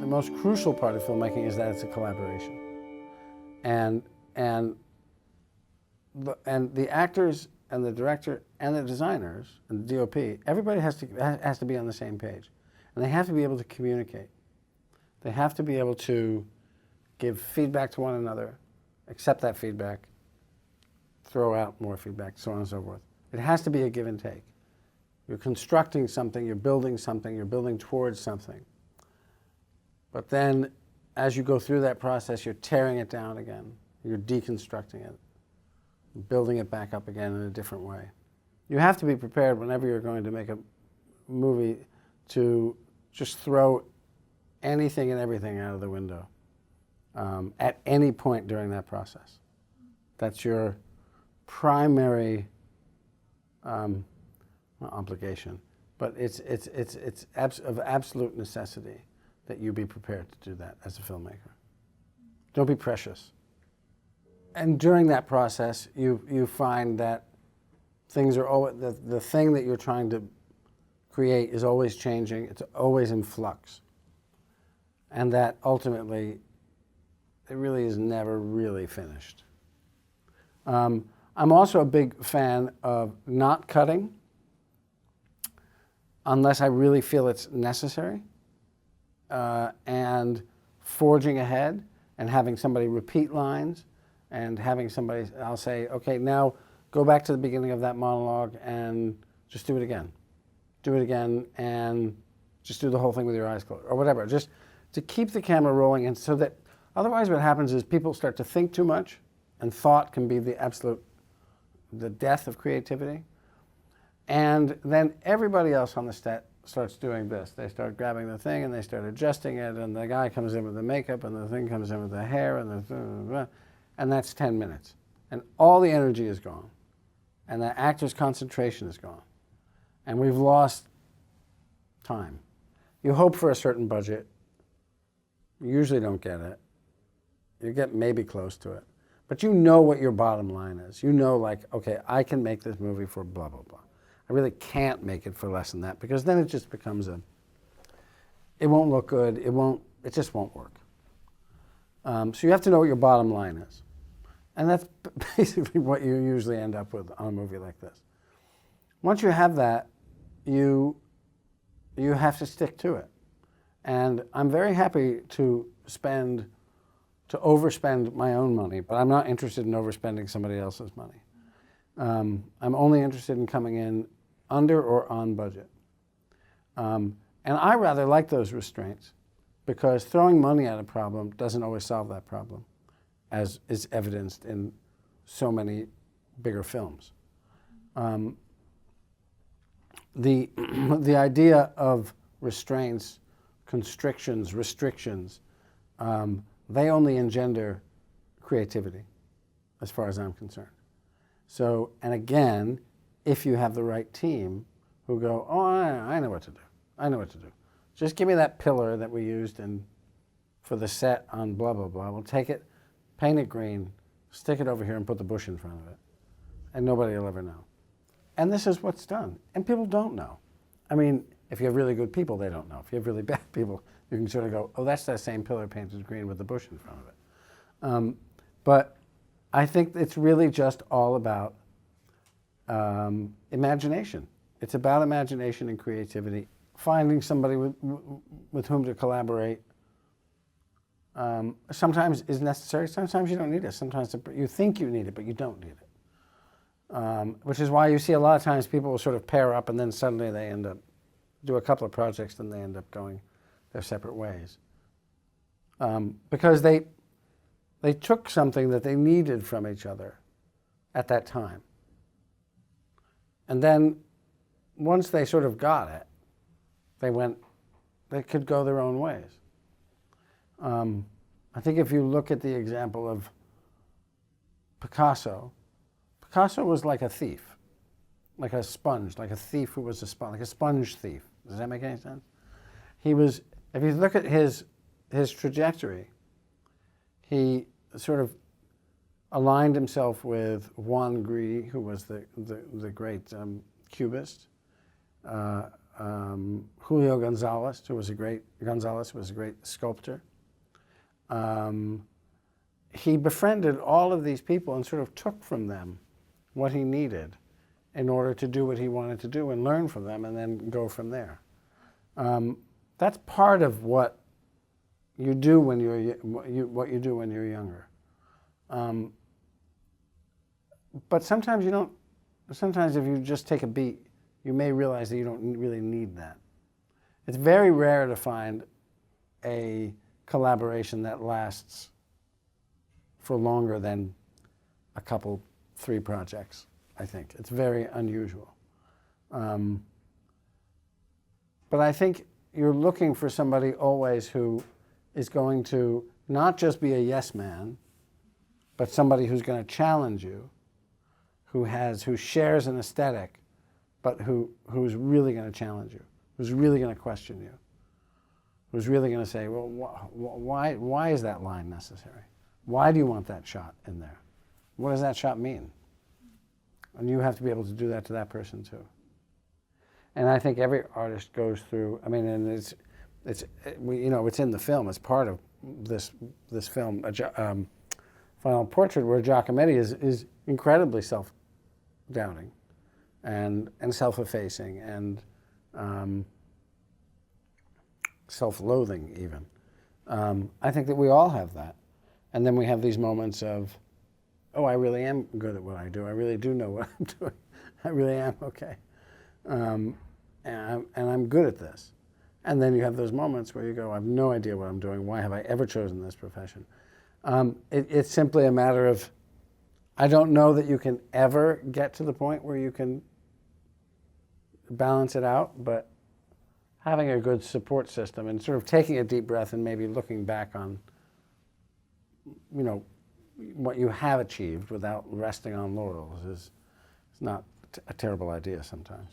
most crucial part of filmmaking is that it's a collaboration. And the actors and the director and the designers and the DOP, everybody has to be on the same page. And they have to be able to communicate. They have to be able to give feedback to one another, accept that feedback, throw out more feedback, so on and so forth. It has to be a give and take. You're constructing something, you're building towards something. But then, as you go through that process, you're tearing it down again. You're deconstructing it, building it back up again in a different way. You have to be prepared whenever you're going to make a movie to just throw anything and everything out of the window at any point during that process. That's your primary not obligation, but it's of absolute necessity that you be prepared to do that as a filmmaker. Don't be precious. And during that process, you find that things are always, the thing that you're trying to create is always changing, it's always in flux. And that ultimately, it really is never really finished. I'm also a big fan of not cutting unless I really feel it's necessary, and forging ahead and having somebody repeat lines and having somebody, I'll say, okay, now go back to the beginning of that monologue and just do it again. Do it again and just do the whole thing with your eyes closed or whatever. Just to keep the camera rolling, and so that otherwise what happens is people start to think too much, and thought can be the death of creativity. And then everybody else on the set starts doing this. They start grabbing the thing and they start adjusting it, and the guy comes in with the makeup and the thing comes in with the hair, and that's 10 minutes. And all the energy is gone. And the actor's concentration is gone. And we've lost time. You hope for a certain budget. You usually don't get it. You get maybe close to it. But you know what your bottom line is. You know, like, okay, I can make this movie for blah, blah, blah. I really can't make it for less than that, because then it just becomes it won't look good, it just won't work. So you have to know what your bottom line is. And that's basically what you usually end up with on a movie like this. Once you have that, you have to stick to it. And I'm very happy to overspend my own money, but I'm not interested in overspending somebody else's money. I'm only interested in coming in under or on budget. And I rather like those restraints, because throwing money at a problem doesn't always solve that problem, as is evidenced in so many bigger films. The idea of restraints, constrictions, restrictions, they only engender creativity, as far as I'm concerned. So, and again, if you have the right team who go, oh, I know what to do. I know what to do. Just give me that pillar that we used for the set on blah, blah, blah. We'll take it, paint it green, stick it over here and put the bush in front of it. And nobody will ever know. And this is what's done. And people don't know. I mean, if you have really good people, they don't know. If you have really bad people, you can sort of go, oh, that's that same pillar painted green with the bush in front of it. But I think it's really just all about imagination. It's about imagination and creativity, finding somebody with whom to collaborate. Sometimes is necessary, sometimes you don't need it. Sometimes you think you need it, but you don't need it. Which is why you see a lot of times people will sort of pair up and then suddenly they end up, do a couple of projects, then they end up going their separate ways. Because they took something that they needed from each other at that time. And then once they sort of got it, they could go their own ways. I think if you look at the example of Picasso was like a thief, like a sponge, like a thief who was a sponge, like a sponge thief. Does that make any sense? He was, if you look at his trajectory, he sort of aligned himself with Juan Gris, who was the great cubist, Julio Gonzalez, who was a great sculptor. He befriended all of these people and sort of took from them what he needed in order to do what he wanted to do and learn from them and then go from there. That's part of what you do when what you do when you're younger. But sometimes you don't. Sometimes if you just take a beat, you may realize that you don't really need that. It's very rare to find a collaboration that lasts for longer than a couple, 3 projects, I think. It's very unusual. But I think you're looking for somebody always who is going to not just be a yes man, but somebody who's going to challenge you, who shares an aesthetic, but who's really going to challenge you, who's really going to question you, who's really going to say, well, why is that line necessary? Why do you want that shot in there? What does that shot mean? And you have to be able to do that to that person too. And I think every artist goes through. I mean, and it's in the film. It's part of this film, Final Portrait, where Giacometti is incredibly self-doubting and self-effacing and self-loathing even. I think that we all have that. And then we have these moments of, oh, I really am good at what I do. I really do know what I'm doing. I really am okay. And I'm good at this. And then you have those moments where you go, I have no idea what I'm doing. Why have I ever chosen this profession? It's simply a matter of, I don't know that you can ever get to the point where you can balance it out, but having a good support system and sort of taking a deep breath and maybe looking back on, what you have achieved without resting on laurels is not a terrible idea sometimes.